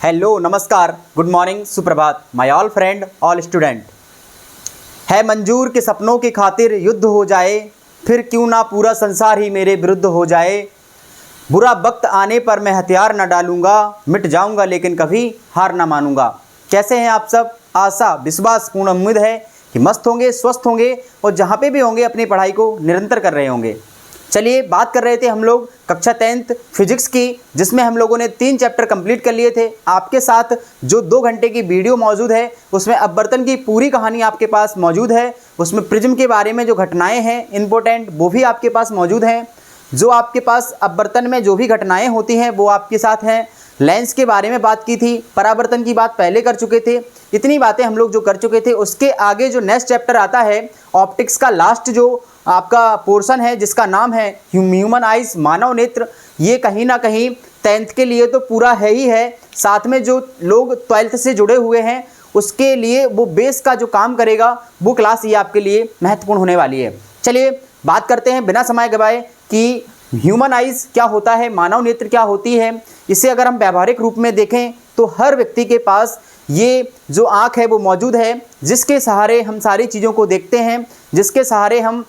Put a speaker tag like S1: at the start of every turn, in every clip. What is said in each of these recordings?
S1: Hello, नमस्कार, good morning, सुप्रभात my all friend, all student. है मंजूर के सपनों की खातिर युद्ध हो जाए, फिर क्यों ना पूरा संसार ही मेरे विरुद्ध हो जाए। बुरा वक्त आने पर मैं हथियार न डालूंगा, मिट जाऊंगा लेकिन कभी हार ना मानूंगा। कैसे हैं आप सब? आशा विश्वास पूर्ण उम्मीद है कि मस्त होंगे, स्वस्थ होंगे और जहाँ पे भी होंगे अपनी पढ़ाई को निरंतर कर रहे होंगे। चलिए, बात कर रहे थे हम लोग कक्षा 10th फिजिक्स की, जिसमें हम लोगों ने 3 चैप्टर कंप्लीट कर लिए थे। आपके साथ जो 2 घंटे की वीडियो मौजूद है उसमें अपवर्तन की पूरी कहानी आपके पास मौजूद है। उसमें प्रिज्म के बारे में जो घटनाएं हैं इंपॉर्टेंट, वो भी आपके पास मौजूद हैं। जो आपके पास अपवर्तन में जो भी घटनाएं होती हैं वो आपके साथ हैं। लेंस के बारे में बात की थी, परावर्तन की बात पहले कर चुके थे। इतनी बातें हम लोग जो कर चुके थे, उसके आगे जो नेक्स्ट चैप्टर आता है ऑप्टिक्स का, लास्ट जो आपका पोर्शन है जिसका नाम है ह्यूमन आइज, मानव नेत्र। ये कहीं ना कहीं 10th के लिए तो पूरा है ही है, साथ में जो लोग 12th से जुड़े हुए हैं उसके लिए वो बेस का जो काम करेगा वो क्लास ये आपके लिए महत्वपूर्ण होने वाली है। चलिए बात करते हैं बिना समय गवाए कि ह्यूमन आइज क्या होता है, मानव नेत्र क्या होती है। इसे अगर हम व्यावहारिक रूप में देखें तो हर व्यक्ति के पास ये जो आँख है वो मौजूद है, जिसके सहारे हम सारी चीज़ों को देखते हैं, जिसके सहारे हम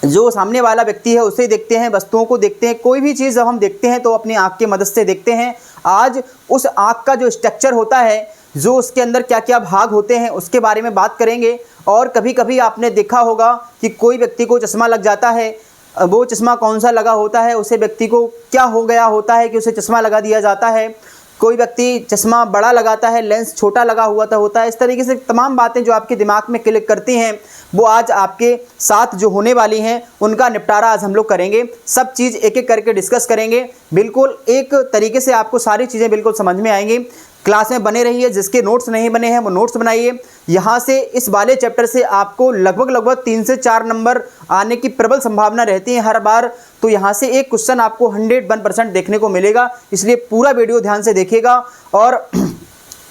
S1: जो सामने वाला व्यक्ति है उसे देखते हैं, वस्तुओं को देखते हैं। कोई भी चीज़ जब हम देखते हैं तो अपनी आँख की मदद से देखते हैं। आज उस आँख का जो स्ट्रक्चर होता है, जो उसके अंदर क्या क्या भाग होते हैं उसके बारे में बात करेंगे। और कभी कभी आपने देखा होगा कि कोई व्यक्ति को चश्मा लग जाता है, वो चश्मा कौन सा लगा होता है, उसे व्यक्ति को क्या हो गया होता है कि उसे चश्मा लगा दिया जाता है। कोई व्यक्ति चश्मा बड़ा लगाता है, लेंस छोटा लगा हुआ होता है। इस तरीके से तमाम बातें जो आपके दिमाग में क्लिक करती हैं वो आज आपके साथ जो होने वाली हैं उनका निपटारा आज हम लोग करेंगे। सब चीज़ एक एक करके डिस्कस करेंगे, बिल्कुल एक तरीके से आपको सारी चीज़ें बिल्कुल समझ में आएंगी। क्लास में बने रहिए, जिसके नोट्स नहीं बने हैं वो नोट्स बनाइए। यहाँ से इस वाले चैप्टर से आपको लगभग 3 से 4 नंबर आने की प्रबल संभावना रहती है हर बार। तो यहाँ से एक क्वेश्चन आपको 101% देखने को मिलेगा, इसलिए पूरा वीडियो ध्यान से देखिएगा और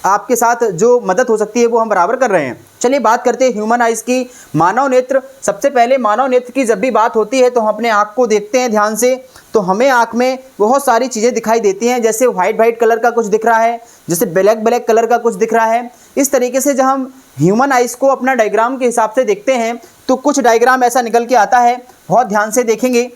S1: आपके साथ जो मदद हो सकती है वो हम बराबर कर रहे हैं। चलिए बात करते हैं ह्यूमन आइज की, मानव नेत्र। सबसे पहले मानव नेत्र की जब भी बात होती है तो हम अपने आँख को देखते हैं ध्यान से, तो हमें आँख में बहुत सारी चीज़ें दिखाई देती हैं। जैसे वाइट कलर का कुछ दिख रहा है, जैसे ब्लैक कलर का कुछ दिख रहा है। इस तरीके से जब हम ह्यूमन आइज को अपना डायग्राम के हिसाब से देखते हैं तो कुछ डायग्राम ऐसा निकल के आता है, बहुत ध्यान से देखेंगे।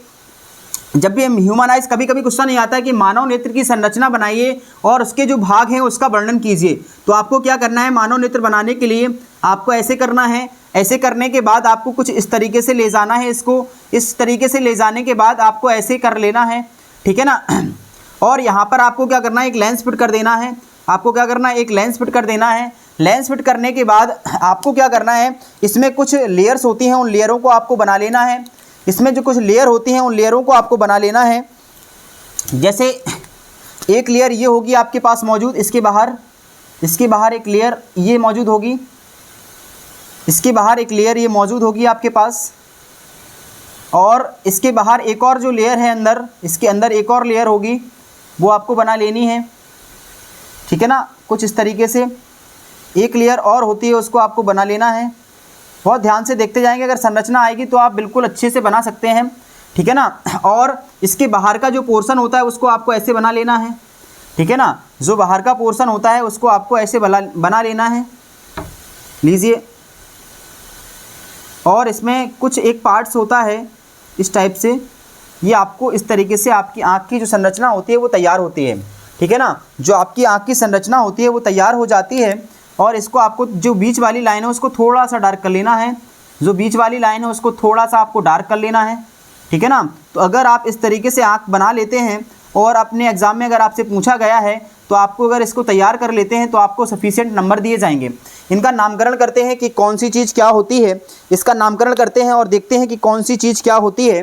S1: जब भी हम ह्यूमन आइज, कभी कभी क्वेश्चन नहीं आता है कि मानव नेत्र की संरचना बनाइए और उसके जो भाग हैं उसका वर्णन कीजिए। तो आपको क्या करना है, मानव नेत्र बनाने के लिए आपको ऐसे करना है। ऐसे करने के बाद आपको कुछ इस तरीके से ले जाना है, इसको इस तरीके से ले जाने के बाद आपको ऐसे कर लेना है, ठीक है ना। और यहाँ पर आपको क्या करना है, एक लेंस फिट कर देना है। आपको क्या करना है, एक लेंस फिट कर देना है। लेंस फिट करने के बाद आपको क्या करना है, इसमें कुछ लेयर्स होती हैं, उन लेयरों को आपको बना लेना है। इसमें जो कुछ लेयर होती हैं उन लेयरों को आपको बना लेना है। जैसे एक लेयर ये होगी आपके पास मौजूद, इसके बाहर एक लेयर ये मौजूद होगी, इसके बाहर एक लेयर ये मौजूद होगी आपके पास, और इसके बाहर एक और जो लेयर है अंदर, इसके अंदर एक और लेयर होगी, वो आपको बना लेनी है, ठीक है ना। कुछ इस तरीके से एक लेयर और होती है, उसको आपको बना लेना है। बहुत ध्यान से देखते जाएंगे, अगर संरचना आएगी तो आप बिल्कुल अच्छे से बना सकते हैं, ठीक है ना। और इसके बाहर का जो पोर्शन होता है उसको आपको ऐसे बना लेना है, ठीक है ना। जो बाहर का पोर्शन होता है उसको आपको ऐसे बना लेना है, लीजिए। और इसमें कुछ एक पार्ट्स होता है इस टाइप से, ये आपको इस तरीके से आपकी आँख की जो संरचना होती है वो तैयार होती है, ठीक है ना। जो आपकी आँख की संरचना होती है वो तैयार हो जाती है। और इसको आपको जो बीच वाली लाइन है उसको थोड़ा सा डार्क कर लेना है, जो बीच वाली लाइन है उसको थोड़ा सा आपको डार्क कर लेना है, ठीक है ना। तो अगर आप इस तरीके से आँख बना लेते हैं और अपने एग्ज़ाम में अगर आपसे पूछा गया है तो आपको अगर इसको तैयार कर लेते हैं तो आपको सफिशिएंट नंबर दिए जाएंगे। इनका नामकरण करते हैं कि कौन सी चीज़ क्या होती है, इसका नामकरण करते हैं और देखते हैं कि कौन सी चीज़ क्या होती है।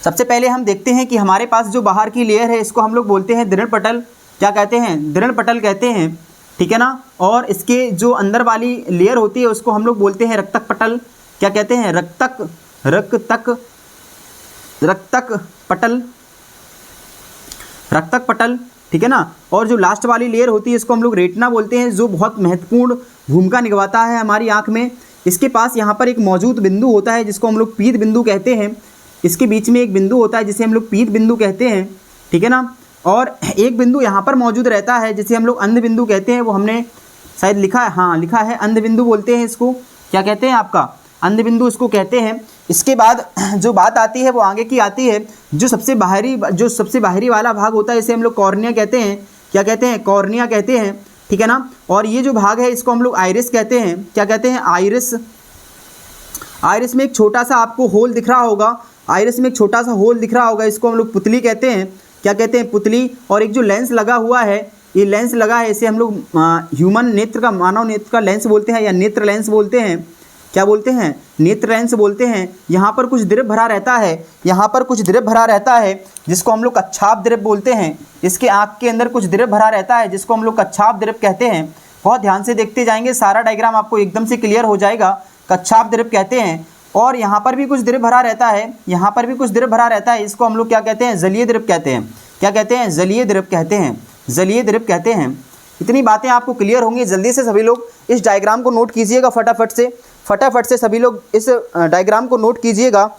S1: सबसे पहले हम देखते हैं कि हमारे पास जो बाहर की लेयर है इसको हम लोग बोलते हैं दृढ़ पटल। क्या कहते हैं? दृढ़ पटल कहते हैं, ठीक है ना। और इसके जो अंदर वाली लेयर होती है उसको हम लोग बोलते हैं रक्तक पटल। क्या कहते हैं? रक्तक पटल, ठीक है ना। और जो लास्ट वाली लेयर होती है इसको हम लोग रेटिना बोलते हैं, जो बहुत महत्वपूर्ण भूमिका निभाता है हमारी आँख में। इसके पास यहाँ पर एक मौजूद बिंदु होता है जिसको हम लोग पीत बिंदु कहते हैं। इसके बीच में एक बिंदु होता है जिसे हम लोग पीत बिंदु कहते हैं, ठीक है ना। और एक बिंदु यहाँ पर मौजूद रहता है जिसे हम लोग अंध बिंदु कहते हैं, वो हमने शायद लिखा है, हाँ लिखा है, अंध बिंदु बोलते हैं इसको, क्या कहते हैं आपका, अंध बिंदु इसको कहते हैं। इसके बाद जो बात आती है वो आगे की आती है, जो सबसे बाहरी वाला भाग होता है इसे हम लोग कॉर्निया कहते हैं, क्या कहते हैं, कॉर्निया कहते हैं, ठीक है ना। और ये जो भाग है इसको हम लोग आइरिस कहते हैं, क्या कहते हैं, आइरिस। आइरिस में एक छोटा सा आपको होल दिख रहा होगा, आइरिस में एक छोटा सा होल दिख रहा होगा, इसको हम लोग पुतली कहते हैं, क्या कहते हैं, पुतली। और एक जो लेंस लगा हुआ है, ये लेंस लगा है, इसे हम लोग ह्यूमन नेत्र का, मानव नेत्र का लेंस बोलते हैं या नेत्र लेंस बोलते हैं, क्या बोलते हैं, नेत्र लेंस बोलते हैं। यहाँ पर कुछ द्रव भरा रहता है, यहाँ पर कुछ द्रव भरा रहता है जिसको हम लोग कच्छाप द्रव बोलते हैं। इसके आँख के अंदर कुछ द्रव भरा रहता है जिसको हम लोग कच्छाप द्रव कहते हैं। बहुत ध्यान से देखते जाएंगे, सारा डायग्राम आपको एकदम से क्लियर हो जाएगा। कच्छाप द्रव कहते हैं। और यहाँ पर भी कुछ द्रव भरा रहता है, यहाँ पर भी कुछ द्रव भरा रहता है, इसको हम लोग क्या कहते हैं, जलीय द्रव कहते हैं, क्या कहते हैं, जलीय द्रव कहते हैं, जलीय द्रव कहते हैं। इतनी बातें आपको क्लियर होंगी। जल्दी से सभी लोग इस डायग्राम को नोट कीजिएगा, फटाफट से सभी लोग इस डायग्राम को नोट कीजिएगा,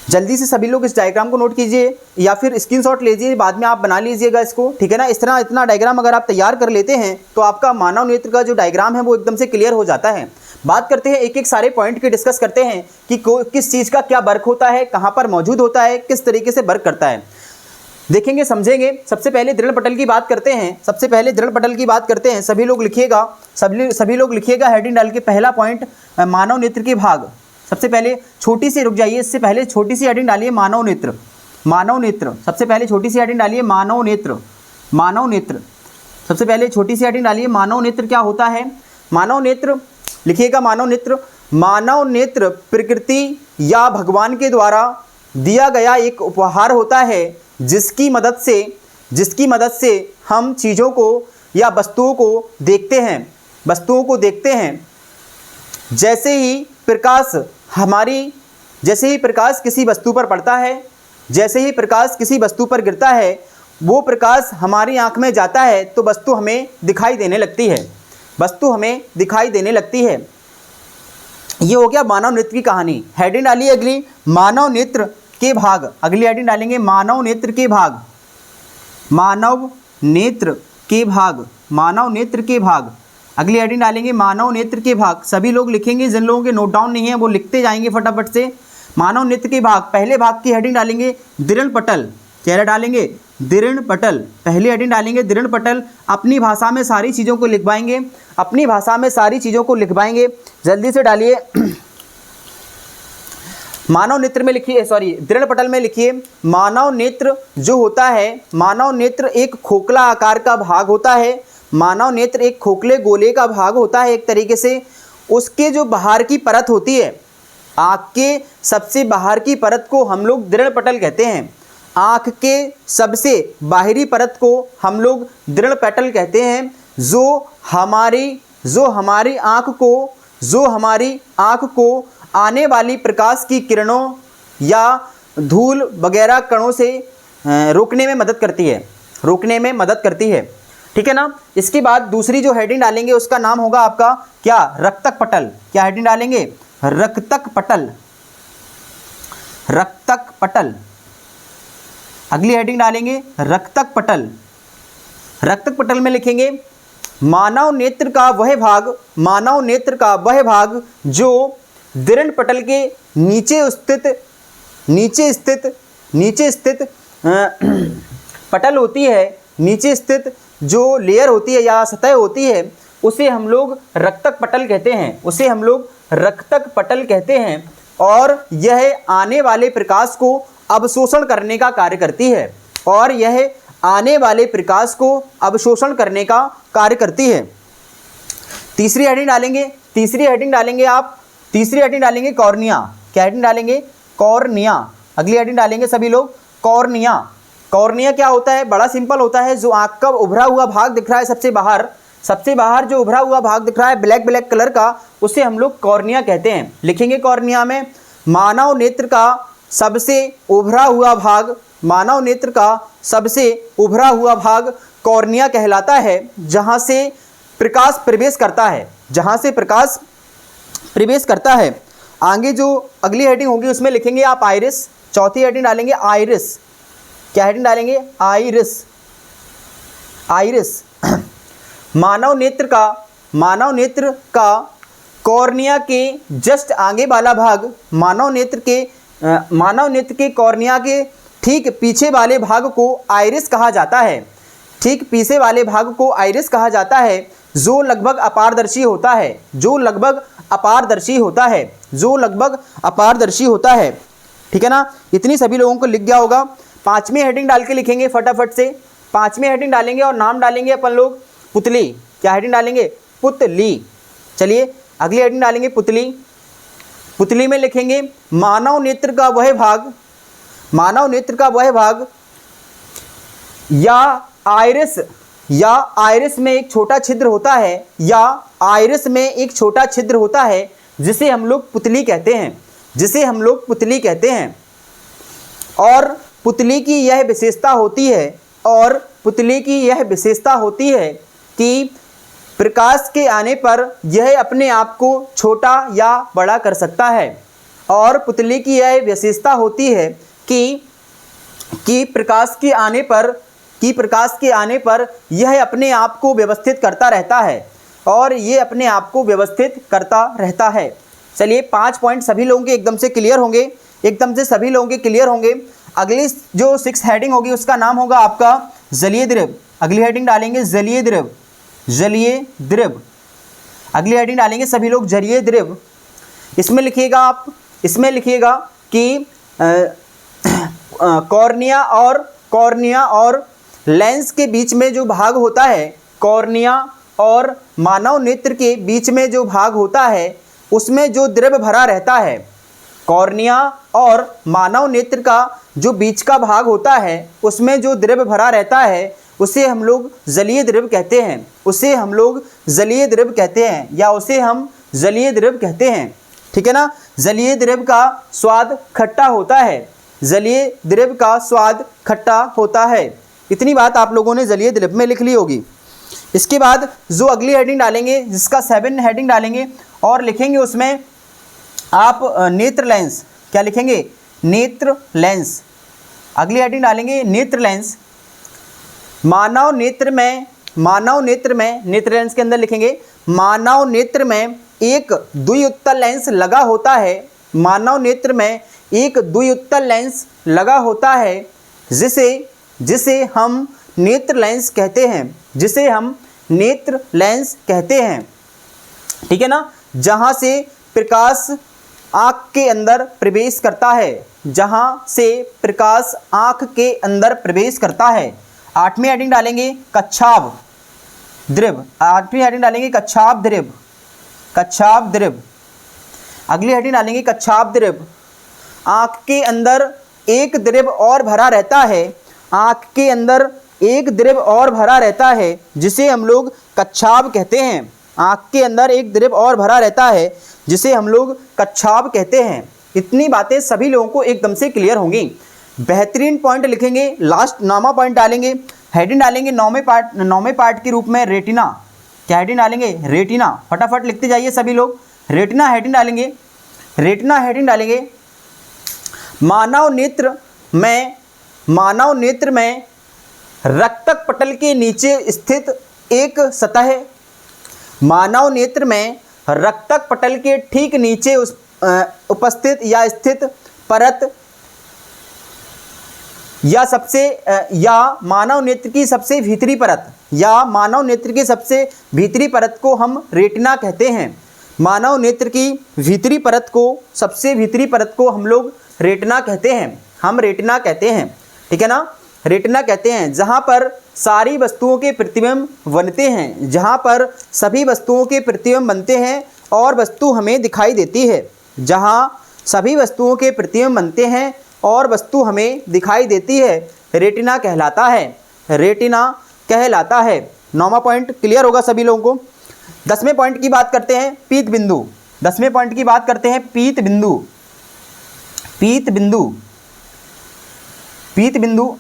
S1: जल्दी से सभी लोग इस डायग्राम को नोट कीजिए या फिर स्क्रीनशॉट लीजिए, बाद में आप बना लीजिएगा इसको, ठीक है ना। इस तरह इतना डायग्राम अगर आप तैयार कर लेते हैं तो आपका मानव नेत्र का जो डायग्राम है वो एकदम से क्लियर हो जाता है। बात करते हैं एक एक सारे पॉइंट की, डिस्कस करते हैं कि किस चीज़ का क्या वर्क होता है, कहाँ पर मौजूद होता है, किस तरीके से वर्क करता है, देखेंगे समझेंगे। सबसे पहले दृढ़ पटल की बात करते हैं, सबसे पहले दृढ़ पटल की बात करते हैं। सभी लोग लिखिएगा, सभी लोग लिखिएगा हेडिंग डाल के। पहला पॉइंट मानव नेत्र के भाग। सबसे पहले छोटी सी, रुक जाइए, इससे पहले छोटी सी हेडिंग डालिए मानव नेत्र, मानव नेत्र। सबसे पहले छोटी सी हेडिंग डालिए मानव नेत्र, मानव नेत्र। सबसे पहले छोटी सी हेडिंग डालिए मानव नेत्र क्या होता है। मानव नेत्र लिखिएगा, मानव नेत्र। मानव नेत्र प्रकृति या भगवान के द्वारा दिया गया एक उपहार होता है जिसकी मदद से हम चीज़ों को या वस्तुओं को देखते हैं। जैसे ही प्रकाश किसी वस्तु पर पड़ता है, जैसे ही प्रकाश किसी वस्तु पर गिरता है, वो प्रकाश हमारी आँख में जाता है तो वस्तु हमें दिखाई देने लगती है, वस्तु हमें दिखाई देने लगती है। ये हो गया मानव नेत्र की कहानी। हेडिंग डालिए अगली, मानव नेत्र के भाग। अगली हेडिंग डालेंगे मानव नेत्र के भाग, मानव नेत्र के भाग, मानव नेत्र के भाग। अगली हेडिंग डालेंगे मानव नेत्र के भाग। सभी लोग लिखेंगे, जिन लोगों के नोट डाउन नहीं है वो लिखते जाएंगे फटाफट से। मानव नेत्र के भाग, पहले भाग की हेडिंग डालेंगे दृढ़ पटल। क्या डालेंगे, दृढ़ पटल। पहली हेडिंग डालेंगे दृढ़ पटल। अपनी भाषा में सारी चीज़ों को लिखवाएंगे, अपनी भाषा में सारी चीज़ों को लिखवाएंगे। जल्दी से डालिए। मानव नेत्र में लिखिए, सॉरी दृढ़ पटल में लिखिए, मानव नेत्र जो होता है, मानव नेत्र एक खोखला आकार का भाग होता है। मानव नेत्र एक खोखले गोले का भाग होता है एक तरीके से। उसके जो बाहर की परत होती है, आँख के सबसे बाहर की परत को हम लोग दृढ़ पटल कहते हैं। आँख के सबसे बाहरी परत को हम लोग दृढ़ पटल कहते हैं, जो हमारी आँख को आने वाली प्रकाश की किरणों या धूल वगैरह कणों से रोकने में मदद करती है, ठीक है ना। इसके बाद दूसरी जो हेडिंग डालेंगे उसका नाम होगा आपका क्या, रक्तक पटल। क्या हेडिंग डालेंगे, रक्तक पटल, रक्तक पटल। अगली हेडिंग डालेंगे रक्तक पटल। रक्तक पटल में लिखेंगे मानव नेत्र का वह भाग जो दृढ़ पटल के नीचे स्थित पटल होती है, नीचे स्थित जो लेयर होती है या सतह होती है, उसे हम लोग रक्तक पटल कहते हैं, उसे हम लोग रक्तक पटल कहते हैं। और यह आने वाले प्रकाश को अवशोषण करने का कार्य करती है, और यह आने वाले प्रकाश को अवशोषण करने का कार्य करती है। तीसरी हेडिंग डालेंगे आप, तीसरी हेडिंग डालेंगे कॉर्निया। क्या हेडिंग डालेंगे, कॉर्निया। अगली हेडिंग डालेंगे सभी लोग कॉर्निया। कॉर्निया क्या होता है, बड़ा सिंपल होता है। जो आँख का उभरा हुआ भाग दिख रहा है सबसे बाहर जो उभरा हुआ भाग दिख रहा है ब्लैक कलर का, उसे हम लोग कॉर्निया कहते हैं। लिखेंगे कॉर्निया में मानव नेत्र का सबसे उभरा हुआ भाग, मानव नेत्र का सबसे उभरा हुआ भाग कॉर्निया कहलाता है, जहाँ से प्रकाश प्रवेश करता है। आगे जो अगली हेडिंग होगी उसमें लिखेंगे आप आइरिस। चौथी हेडिंग डालेंगे आइरिस। क्या हेडिंग डालेंगे? आइरिस। आइरिस मानव नेत्र का कॉर्निया के जस्ट आगे वाला भाग, मानव नेत्र के कॉर्निया के ठीक पीछे वाले भाग को आइरिस कहा जाता है। ठीक पीछे वाले भाग को आइरिस कहा जाता है, जो लगभग अपारदर्शी होता है। जो लगभग अपारदर्शी होता है। जो लगभग अपारदर्शी होता है। ठीक है ना, इतनी सभी लोगों को लिख गया होगा। पांचवी हेडिंग डाल के लिखेंगे फटाफट से। पांचवी हेडिंग डालेंगे और नाम डालेंगे अपन लोग पुतली। क्या हेडिंग डालेंगे? पुतली। चलिए अगली हेडिंग डालेंगे पुतली। पुतली में लिखेंगे मानव नेत्र का वह भाग, मानव नेत्र का वह भाग या आइरिस में एक छोटा छिद्र होता है, या आइरिस में एक छोटा छिद्र होता है, जिसे हम लोग पुतली कहते हैं। जिसे हम लोग पुतली कहते हैं। और पुतली की यह विशेषता होती है, और पुतली की यह विशेषता होती है कि प्रकाश के आने पर यह अपने आप को छोटा या बड़ा कर सकता है। और पुतली की यह विशेषता होती है कि प्रकाश के आने पर यह अपने आप को व्यवस्थित करता रहता है, और ये अपने आप को व्यवस्थित करता रहता है। चलिए 5 पॉइंट सभी लोगों के एकदम से क्लियर होंगे, एकदम से सभी लोगों के क्लियर होंगे। अगली जो 6 हेडिंग होगी उसका नाम होगा आपका जलीय द्रव। अगली हेडिंग डालेंगे जलीय द्रव। जलीय द्रव अगली हेडिंग डालेंगे सभी लोग जलीय द्रव। इसमें लिखिएगा आप, इसमें लिखिएगा कि कॉर्निया और लेंस के बीच में जो भाग होता है, कॉर्निया और मानव नेत्र के बीच में जो भाग होता है, उसमें जो द्रव भरा रहता है, कॉर्निया और मानव नेत्र का जो बीच का भाग होता है, उसमें जो द्रव भरा रहता है, उसे हम लोग जलीय द्रव कहते हैं। उसे हम लोग जलीय द्रव कहते हैं, या उसे हम जलीय द्रव कहते हैं। ठीक है ना। जलीय द्रव का स्वाद खट्टा होता है। जलीय द्रव का स्वाद खट्टा होता है। इतनी बात आप लोगों ने जलीय द्रव में लिख ली होगी। इसके बाद जो अगली हेडिंग डालेंगे, जिसका 7 हेडिंग डालेंगे और लिखेंगे उसमें आप नेत्र लेंस। क्या लिखेंगे? नेत्र लेंस। अगली हेडिंग डालेंगे नेत्र लेंस। मानव नेत्र में नेत्र लेंस के अंदर लिखेंगे मानव नेत्र में एक द्विउत्तल लेंस लगा होता है। मानव नेत्र में एक द्विउत्तल लेंस लगा होता है, जिसे हम नेत्र लेंस कहते हैं। जिसे हम नेत्र लेंस कहते हैं। ठीक है ना। जहाँ से प्रकाश आँख के अंदर प्रवेश करता है। जहाँ से प्रकाश आँख के अंदर प्रवेश करता है। 8वीं हेडिंग डालेंगे कच्छाव द्रव। 8वीं हेडिंग डालेंगे कच्छाव द्रव। कच्छाव द्रव अगली हेडिंग डालेंगे कच्छाव द्रव। आँख के अंदर एक द्रव और भरा रहता है। आँख के अंदर एक द्रव और भरा रहता है, जिसे हम लोग कच्छाव कहते हैं। आँख के अंदर एक द्रव और भरा रहता है, जिसे हम लोग कच्छाव कहते हैं। इतनी बातें सभी लोगों को एकदम से क्लियर होंगी। बेहतरीन पॉइंट लिखेंगे। लास्ट 9वां पॉइंट डालेंगे। हेडिंग डालेंगे 9वें पार्ट के रूप में रेटिना। क्या हेडिंग डालेंगे? रेटिना। फटाफट लिखते जाइए सभी लोग। रेटिना हेडिंग डालेंगे। रेटिना हेडिंग डालेंगे मानव नेत्र में रक्तक पटल के नीचे स्थित एक सतह। मानव नेत्र में रक्तक पटल के ठीक नीचे उपस्थित या स्थित परत या मानव नेत्र की सबसे भीतरी परत को हम रेटिना कहते हैं। मानव नेत्र की भीतरी परत को हम लोग रेटिना कहते हैं। हम रेटिना कहते हैं। ठीक है ना। रेटिना कहते हैं जहाँ पर सारी वस्तुओं के प्रतिबिंब बनते हैं। जहाँ पर सभी वस्तुओं के प्रतिबिंब बनते हैं और वस्तु हमें दिखाई देती है। जहाँ सभी वस्तुओं के प्रतिबिंब बनते हैं और वस्तु हमें दिखाई देती है, रेटिना कहलाता है। रेटिना कहलाता है। 9वां पॉइंट क्लियर होगा सभी लोगों को। 10वें पॉइंट की बात करते हैं पीत बिंदु। 10वें पॉइंट की बात करते हैं पीत बिंदु। पीत बिंदु पीत बिंदु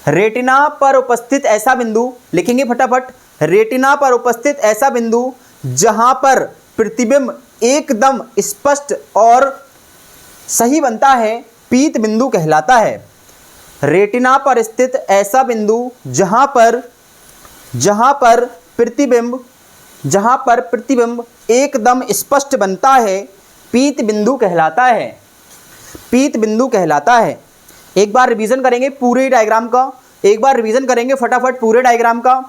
S1: रेटिना पर उपस्थित ऐसा बिंदु। लिखेंगे फटाफट। रेटिना पर उपस्थित ऐसा बिंदु जहां पर प्रतिबिंब एकदम स्पष्ट और सही बनता है, पीत बिंदु कहलाता है। रेटिना पर स्थित ऐसा बिंदु जहां पर प्रतिबिंब एकदम स्पष्ट बनता है, पीत बिंदु कहलाता है। पीत बिंदु कहलाता है। एक बार रिवीजन करेंगे पूरे डायग्राम का, एक बार रिवीजन करेंगे फटाफट पूरे डायग्राम का।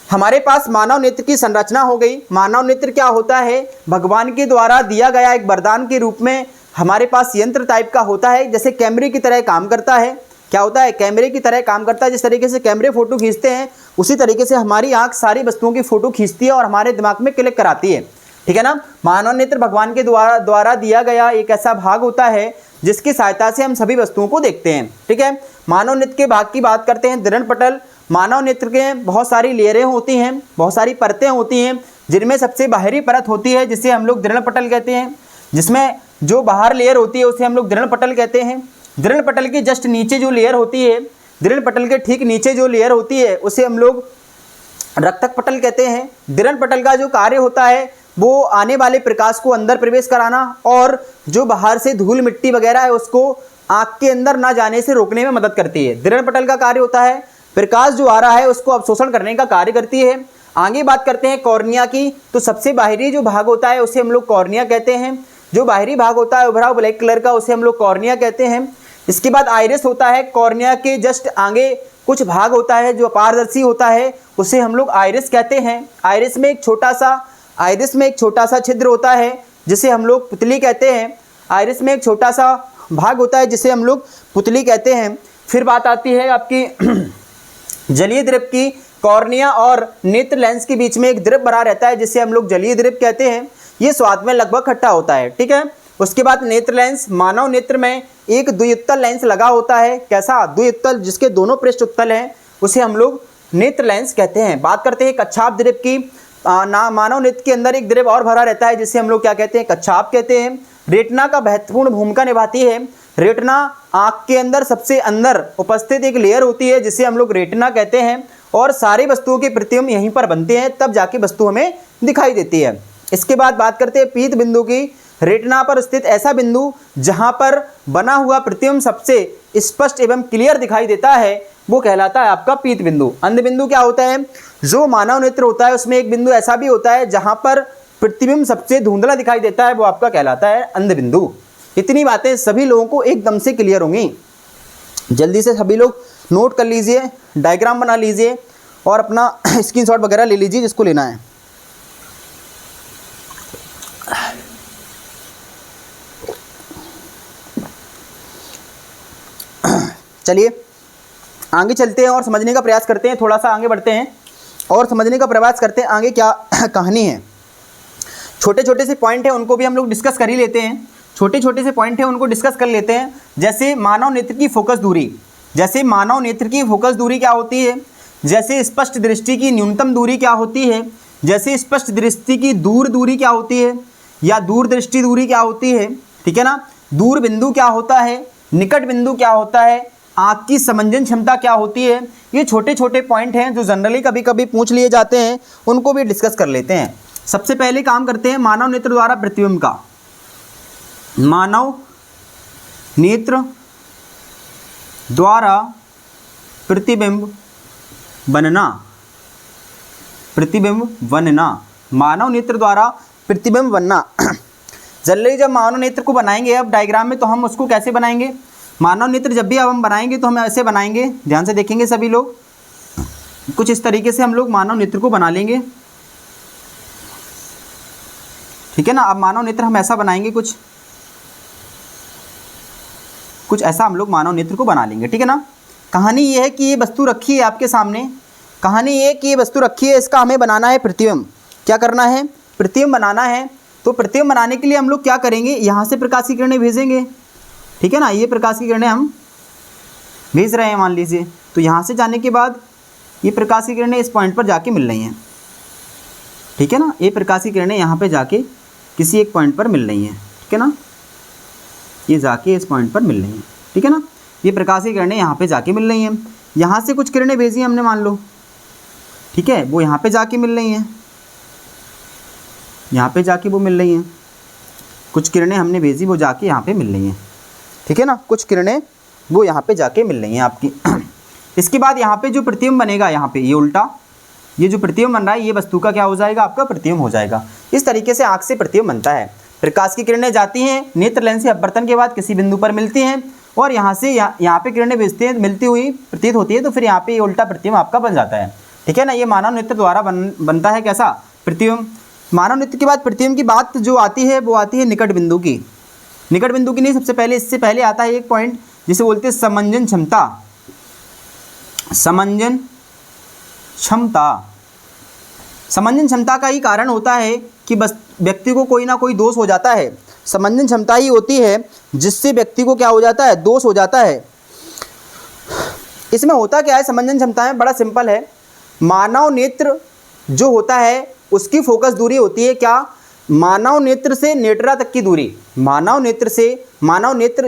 S1: हमारे पास मानव नेत्र की संरचना हो गई। मानव नेत्र क्या होता है? भगवान के द्वारा दिया गया एक वरदान के रूप में हमारे पास यंत्र टाइप का होता है, जैसे कैमरे की तरह काम करता है। क्या होता है? कैमरे की तरह काम करता है। जिस तरीके से कैमरे फोटो खींचते हैं उसी तरीके से हमारी आंख सारी वस्तुओं की फोटो खींचती है और हमारे दिमाग में क्लिक कराती है। ठीक है ना। मानव नेत्र भगवान के द्वारा दिया गया एक ऐसा भाग होता है जिसकी सहायता से हम सभी वस्तुओं को देखते हैं। ठीक है। मानव नेत्र के भाग की बात करते हैं। दृढ़ पटल। मानव नेत्र के बहुत सारी लेयरें होती हैं, बहुत सारी परतें होती हैं, जिनमें सबसे बाहरी परत होती है जिसे हम लोग दृढ़ पटल कहते हैं। जिसमें जो बाहर लेयर होती है उसे हम लोग दृढ़ पटल कहते हैं। दृढ़ पटल के जस्ट नीचे जो लेयर होती है, दृढ़ पटल के ठीक नीचे जो लेयर होती है उसे हम लोग रक्तक पटल कहते हैं। दृढ़ पटल का जो कार्य होता है वो आने वाले प्रकाश को अंदर प्रवेश कराना और जो बाहर से धूल मिट्टी वगैरह है उसको आँख के अंदर ना जाने से रोकने में मदद करती है। दृढ़ पटल का कार्य होता है प्रकाश जो आ रहा है उसको अवशोषण करने का कार्य करती है। आगे बात करते हैं कॉर्निया की। तो सबसे बाहरी जो भाग होता है उसे हम लोग कॉर्निया कहते हैं। जो बाहरी भाग होता है उभरा ब्लैक कलर का उसे हम लोग कॉर्निया कहते हैं। इसके बाद आइरिस होता है। कॉर्निया के जस्ट आगे कुछ भाग होता है जो अपारदर्शी होता है उसे हम लोग आइरिस कहते हैं। आइरिस में एक छोटा सा छिद्र होता है जिसे हम लोग पुतली कहते हैं। आइरिस में एक छोटा सा भाग होता है जिसे हम लोग पुतली कहते हैं। फिर बात आती है आपकी जलीय द्रव की। कॉर्निया और नेत्र लेंस के बीच में एक द्रव भरा रहता है जिसे हम लोग जलीय द्रव कहते हैं। ये स्वाद में लगभग खट्टा होता है। ठीक है। उसके बाद नेत्र लेंस। मानव नेत्र में एक द्विउत्तल लेंस लगा होता है। कैसा? द्विउत्तल, जिसके दोनों पृष्ठ उत्तल हैं, उसे हम लोग नेत्र लेंस कहते हैं। बात करते हैं कच्छाप द्रव की। मानव नेत्र के अंदर एक द्रव और भरा रहता है जिसे हम लोग क्या कहते हैं? कच्छाप कहते हैं। रेटिना का महत्वपूर्ण भूमिका निभाती है। रेटिना आँख के अंदर सबसे अंदर उपस्थित एक लेयर होती है जिसे हम लोग रेटिना कहते हैं और सारी वस्तुओं के प्रतिबिंब यहीं पर बनते हैं, तब जाके वस्तु हमें दिखाई देती है। इसके बाद बात करते हैं पीत बिंदु की। रेटिना पर स्थित ऐसा बिंदु जहां पर बना हुआ प्रतिबिंब सबसे स्पष्ट एवं क्लियर दिखाई देता है वो कहलाता है आपका पीत बिंदु। अंध बिंदु क्या होता है? जो मानव नेत्र होता है उसमें एक बिंदु ऐसा भी होता है जहां पर प्रतिबिंब सबसे धुंधला दिखाई देता है, वो आपका कहलाता है अंध बिंदु। इतनी बातें सभी लोगों को एकदम से क्लियर होंगी। जल्दी से सभी लोग नोट कर लीजिए, डायग्राम बना लीजिए और अपना स्क्रीनशॉट वगैरह ले लीजिए जिसको लेना है। चलिए आगे चलते हैं और समझने का प्रयास करते हैं। थोड़ा सा आगे बढ़ते हैं और समझने का प्रयास करते हैं आगे क्या कहानी है। छोटे छोटे से पॉइंट हैं उनको भी हम लोग डिस्कस कर ही लेते हैं। छोटे छोटे से पॉइंट हैं उनको डिस्कस कर लेते हैं। जैसे मानव नेत्र की फोकस दूरी। जैसे मानव नेत्र की फोकस दूरी क्या होती है? जैसे स्पष्ट दृष्टि की न्यूनतम दूरी क्या होती है? जैसे स्पष्ट दृष्टि की दूर दूरी क्या होती है या दूर दृष्टि दूरी क्या होती है? ठीक है ना। दूर बिंदु क्या होता है? निकट बिंदु क्या होता है? आँख की समंजन क्षमता क्या होती है? ये छोटे छोटे पॉइंट हैं जो जनरली कभी कभी पूछ लिए जाते हैं, उनको भी डिस्कस कर लेते हैं। सबसे पहले काम करते हैं मानव नेत्र द्वारा प्रतिबिंब का। मानव नेत्र द्वारा प्रतिबिंब बनना। मानव नेत्र द्वारा प्रतिबिंब बनना। जनरली जब मानव नेत्र को बनाएंगे अब डायग्राम में, तो हम उसको कैसे बनाएंगे? मानव नेत्र जब भी अब हम बनाएंगे तो हम ऐसे बनाएंगे, ध्यान से देखेंगे सभी लोग। कुछ इस तरीके से हम लोग मानव नेत्र को बना लेंगे। ठीक है ना। अब मानव नेत्र हम ऐसा बनाएंगे, कुछ ऐसा हम लोग मानव नेत्र को बना लेंगे। ठीक है ना। कहानी ये है कि ये वस्तु रखी है आपके सामने। कहानी ये कि ये वस्तु रखी है, इसका हमें बनाना है प्रतिबिंब। क्या करना है? प्रतिबिंब बनाना है। तो प्रतिबिंब बनाने के लिए हम लोग क्या करेंगे? यहाँ से प्रकाश की किरणें भेजेंगे। ठीक है ना। ये प्रकाश की किरणें हम भेज रहे हैं मान लीजिए। तो यहाँ से जाने के बाद ये प्रकाश की किरणें इस पॉइंट पर जाके मिल रही हैं। ठीक है ना। ये प्रकाश की किरणें यहाँ पे जाके किसी एक पॉइंट पर मिल रही हैं। ठीक है ना। ये जाके इस पॉइंट पर मिल रही हैं। ठीक है ना। ये प्रकाश की किरणें यहाँ पे जाके मिल रही हैं। यहाँ से कुछ किरणें भेजी हमने मान लो, ठीक है, वो यहाँ पे जाके मिल रही हैं। यहाँ पे जाके वो मिल रही हैं। कुछ किरणें हमने भेजी, वो जाके यहाँ पे मिल रही हैं। ठीक है ना। कुछ किरणें वो यहाँ पे जाके मिल रही हैं आपकी। इसके बाद यहाँ पे जो प्रतिबिंब बनेगा, यहाँ पे ये उल्टा, ये जो प्रतिबिंब बन रहा है ये वस्तु का क्या हो जाएगा, आपका प्रतिबिंब हो जाएगा। इस तरीके से आँख से प्रतिबिंब बनता है। प्रकाश की किरणें जाती हैं नेत्र लेंस से अपवर्तन के बाद किसी बिंदु पर मिलती हैं और यहाँ से यहाँ पे किरणें भेजते हैं, मिलती हुई प्रतीत होती है, तो फिर यहाँ पे ये उल्टा प्रतिबिंब आपका बन जाता है। ठीक है ना। ये मानव नेत्र द्वारा बनता है कैसा, प्रतिबिंब। मानव नेत्र के बाद प्रतिबिंब की बात जो आती है वो आती है निकट बिंदु की। निकट बिंदु की नहीं, सबसे पहले इससे पहले आता है एक पॉइंट जिसे बोलते हैं समंजन क्षमता। समंजन क्षमता, समंजन क्षमता का ही कारण होता है कि बस व्यक्ति को कोई ना कोई दोष हो जाता है। समंजन क्षमता ही होती है जिससे व्यक्ति को क्या हो जाता है, दोष हो जाता है। इसमें होता क्या है, समंजन क्षमता में बड़ा सिंपल है। मानव नेत्र जो होता है उसकी फोकस दूरी होती है क्या, मानव नेत्र से नेत्रा तक की दूरी। मानव नेत्र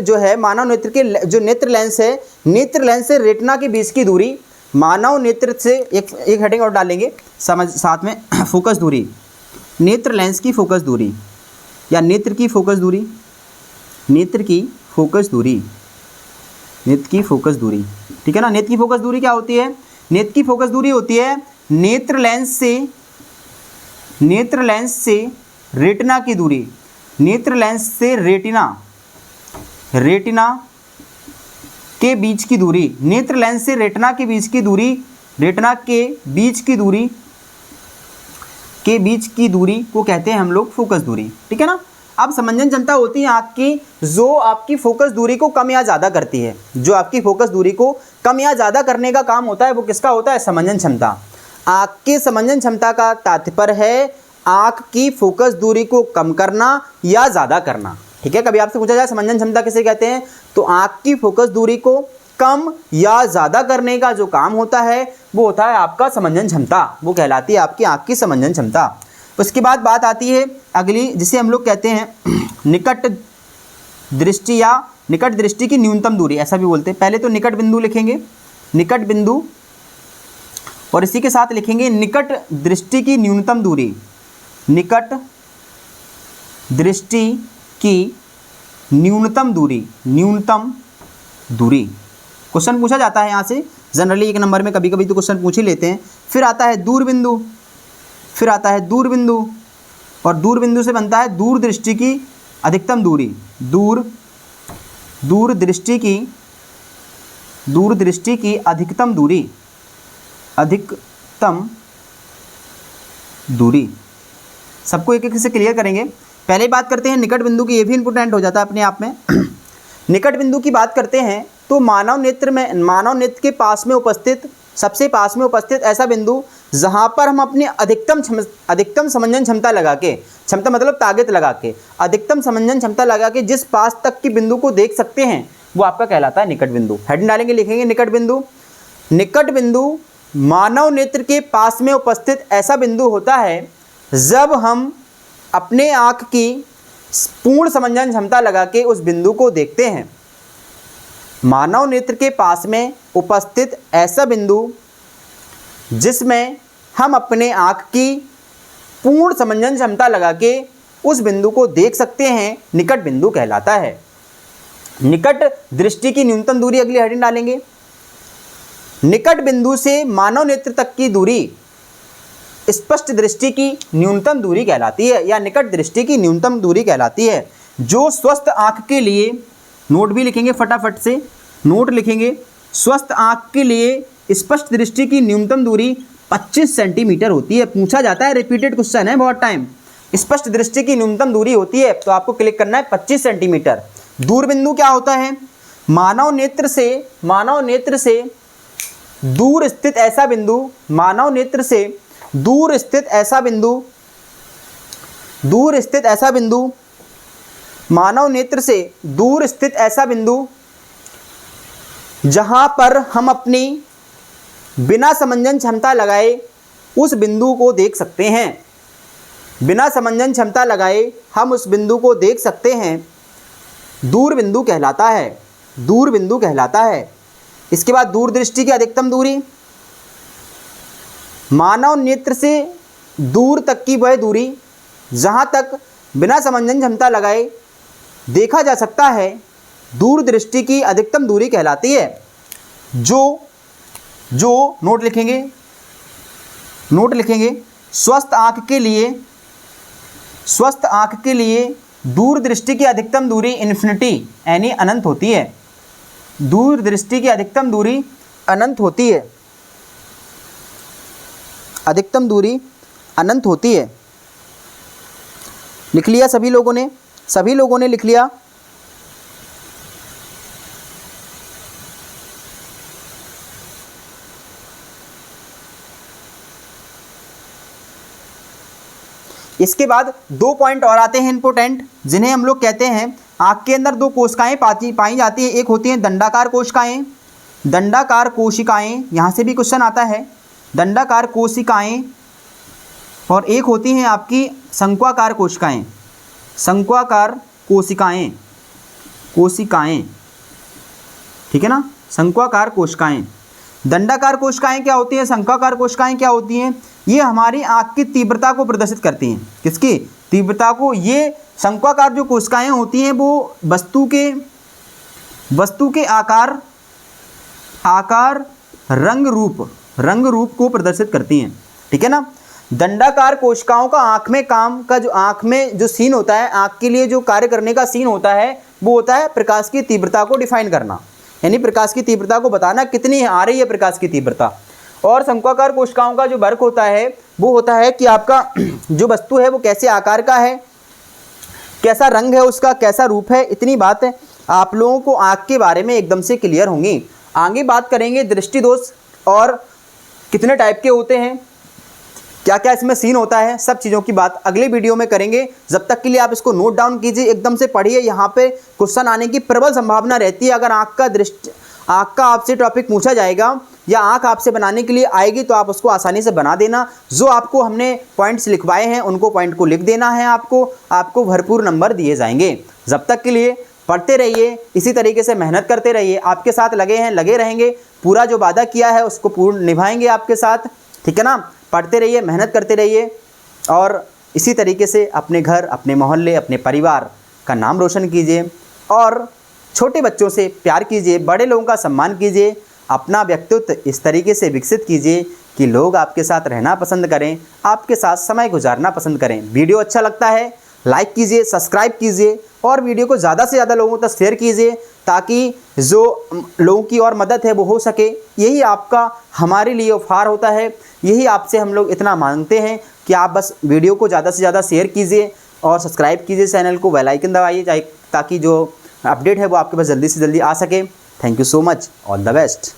S1: जो है, मानव नेत्र के जो नेत्र लेंस है, नेत्र लेंस से रेटिना के बीच की दूरी, मानव नेत्र से एक हेडिंग और डालेंगे साथ में, फोकस दूरी, नेत्र लेंस की फोकस दूरी या नेत्र की फोकस दूरी, नेत्र की फोकस दूरी, नेत्र की फोकस दूरी। ठीक है ना। नेत्र की फोकस दूरी क्या होती है, नेत्र की फोकस दूरी होती है नेत्र लेंस से रेटिना की दूरी, नेत्र लेंस से रेटिना के बीच की दूरी, नेत्र लेंस से रेटिना के बीच की दूरी, रेटिना के बीच की दूरी को कहते हैं हम लोग फोकस दूरी। ठीक है ना। अब समंजन क्षमता होती है आँख की, जो आपकी फोकस दूरी को कम या ज़्यादा करती है। जो आपकी फोकस दूरी को कम या ज़्यादा करने का काम होता है वो किसका होता है, समंजन क्षमता। आँख की समंजन क्षमता का तात्पर्य है आँख की फोकस दूरी को कम करना या ज़्यादा करना। ठीक है। कभी आपसे पूछा जाए समंजन क्षमता किसे कहते हैं, तो आँख की फोकस दूरी को कम या ज़्यादा करने का जो काम होता है वो होता है आपका समंजन क्षमता, वो कहलाती है आपकी आँख की समंजन क्षमता। उसके बाद बात आती है अगली, जिसे हम लोग कहते हैं निकट दृष्टि या निकट दृष्टि की न्यूनतम दूरी, ऐसा भी बोलते हैं। पहले तो निकट बिंदु लिखेंगे, निकट बिंदु, और इसी के साथ लिखेंगे निकट दृष्टि की न्यूनतम दूरी, निकट दृष्टि की न्यूनतम दूरी, न्यूनतम दूरी। क्वेश्चन पूछा जाता है यहाँ से जनरली 1 नंबर में, कभी कभी तो क्वेश्चन पूछ ही लेते हैं। फिर आता है दूर बिंदु, फिर आता है दूर बिंदु, और दूर बिंदु से बनता है दूर दृष्टि की अधिकतम दूरी, दूर दृष्टि की अधिकतम दूरी, अधिकतम दूरी। सबको एक एक से क्लियर करेंगे। पहले बात करते हैं निकट बिंदु की, ये भी इंपॉर्टेंट हो जाता है अपने आप में। निकट बिंदु की बात करते हैं तो मानव नेत्र के पास में उपस्थित, सबसे पास में उपस्थित ऐसा बिंदु जहाँ पर हम अपनी अधिकतम समंजन क्षमता लगा के, क्षमता मतलब ताकत लगा के, अधिकतम समंजन क्षमता लगा के जिस पास तक की बिंदु को देख सकते हैं वो आपका कहलाता है निकट बिंदु। हेडिंग डालेंगे, लिखेंगे निकट बिंदु। निकट बिंदु मानव नेत्र के पास में उपस्थित ऐसा बिंदु होता है जब हम अपने आँख की पूर्ण समंजन क्षमता लगा के उस बिंदु को देखते हैं। मानव नेत्र के पास में उपस्थित ऐसा बिंदु जिसमें हम अपने आँख की पूर्ण समंजन क्षमता लगा के उस बिंदु को देख सकते हैं, निकट बिंदु कहलाता है। निकट दृष्टि की न्यूनतम दूरी, अगली हेडिंग डालेंगे। निकट बिंदु से मानव नेत्र तक की दूरी स्पष्ट दृष्टि की न्यूनतम दूरी कहलाती है, या निकट दृष्टि की न्यूनतम दूरी कहलाती है। जो स्वस्थ आँख के लिए, नोट भी लिखेंगे फटाफट से, नोट लिखेंगे, स्वस्थ आँख के लिए स्पष्ट दृष्टि की न्यूनतम दूरी 25 सेंटीमीटर होती है। पूछा जाता है, रिपीटेड क्वेश्चन है बहुत टाइम। स्पष्ट दृष्टि की न्यूनतम दूरी होती है तो आपको क्लिक करना है 25 सेंटीमीटर। दूर बिंदु क्या होता है, मानव नेत्र से दूर स्थित ऐसा बिंदु, मानव नेत्र से दूर स्थित ऐसा बिंदु, मानव नेत्र से दूर स्थित ऐसा बिंदु जहां पर हम अपनी बिना समंजन क्षमता लगाए उस बिंदु को देख सकते हैं। बिना समंजन क्षमता लगाए हम उस बिंदु को देख सकते हैं, दूर बिंदु कहलाता है, दूर बिंदु कहलाता है। इसके बाद दूर दृष्टि की अधिकतम दूरी, मानव नेत्र से दूर तक की वह दूरी जहाँ तक बिना समंजन क्षमता लगाए देखा जा सकता है दूरदृष्टि की अधिकतम दूरी कहलाती है। जो नोट लिखेंगे, स्वस्थ आंख के लिए दूरदृष्टि की अधिकतम दूरी इन्फिनिटी यानी अनंत होती है। दूरदृष्टि की अधिकतम दूरी अनंत होती है, अधिकतम दूरी अनंत होती है। लिख लिया सभी लोगों ने लिख लिया। इसके बाद 2 पॉइंट और आते हैं इंपोर्टेंट, जिन्हें हम लोग कहते हैं आँख के अंदर 2 कोशिकाएं पाई जाती हैं। एक होती हैं दंडाकार कोशिकाएं, यहाँ से भी क्वेश्चन आता है, दंडाकार कोशिकाएं, और एक होती हैं आपकी शंक्वाकार कोशिकाएं, ठीक है ना, शंक्वाकार कोशिकाएं। दंडाकार कोशिकाएं क्या होती हैं, शंक्वाकार कोशिकाएं क्या होती हैं, ये हमारी आँख की तीव्रता को प्रदर्शित करती हैं। किसकी तीव्रता को? ये शंक्वाकार जो कोशिकाएं होती हैं वो वस्तु के आकार रंग रूप को प्रदर्शित करती हैं, ठीक है ना। दंडाकार कोशिकाओं का आँख में जो सीन होता है, आँख के लिए जो कार्य करने का सीन होता है वो होता है प्रकाश की तीव्रता को डिफाइन करना, यानी प्रकाश की तीव्रता को बताना कितनी आ रही है प्रकाश की तीव्रता। और शंक्वाकार कोशिकाओं का जो वर्क होता है वो होता है कि आपका जो वस्तु है वो कैसे आकार का है, कैसा रंग है उसका, कैसा रूप है। इतनी बात है आप लोगों को आँख के बारे में एकदम से क्लियर होंगी। आगे बात करेंगे दृष्टि दोष और कितने टाइप के होते हैं, क्या क्या इसमें सीन होता है, सब चीज़ों की बात अगले वीडियो में करेंगे। जब तक के लिए आप इसको नोट डाउन कीजिए, एकदम से पढ़िए, यहाँ पे क्वेश्चन आने की प्रबल संभावना रहती है। अगर आँख का आपसे टॉपिक पूछा जाएगा या आँख आपसे बनाने के लिए आएगी तो आप उसको आसानी से बना देना। जो आपको हमने पॉइंट्स लिखवाए हैं उनको पॉइंट को लिख देना है, आपको भरपूर नंबर दिए जाएंगे। जब तक के लिए पढ़ते रहिए, इसी तरीके से मेहनत करते रहिए, आपके साथ लगे रहेंगे, पूरा जो वादा किया है उसको पूर्ण निभाएंगे आपके साथ, ठीक है ना। पढ़ते रहिए, मेहनत करते रहिए और इसी तरीके से अपने घर, अपने मोहल्ले, अपने परिवार का नाम रोशन कीजिए और छोटे बच्चों से प्यार कीजिए, बड़े लोगों का सम्मान कीजिए, अपना व्यक्तित्व इस तरीके से विकसित कीजिए कि लोग आपके साथ रहना पसंद करें, आपके साथ समय गुजारना पसंद करें। वीडियो अच्छा लगता है लाइक कीजिए, सब्सक्राइब कीजिए और वीडियो को ज़्यादा से ज़्यादा लोगों तक शेयर कीजिए ताकि जो लोगों की और मदद है वो हो सके। यही आपका हमारे लिए उपहार होता है, यही आपसे हम लोग इतना मांगते हैं कि आप बस वीडियो को ज़्यादा से ज़्यादा शेयर कीजिए और सब्सक्राइब कीजिए चैनल को, बेल आइकन दबाइए ताकि जो अपडेट है वो आपके पास जल्दी से जल्दी आ सके। Thank you so much, all the best.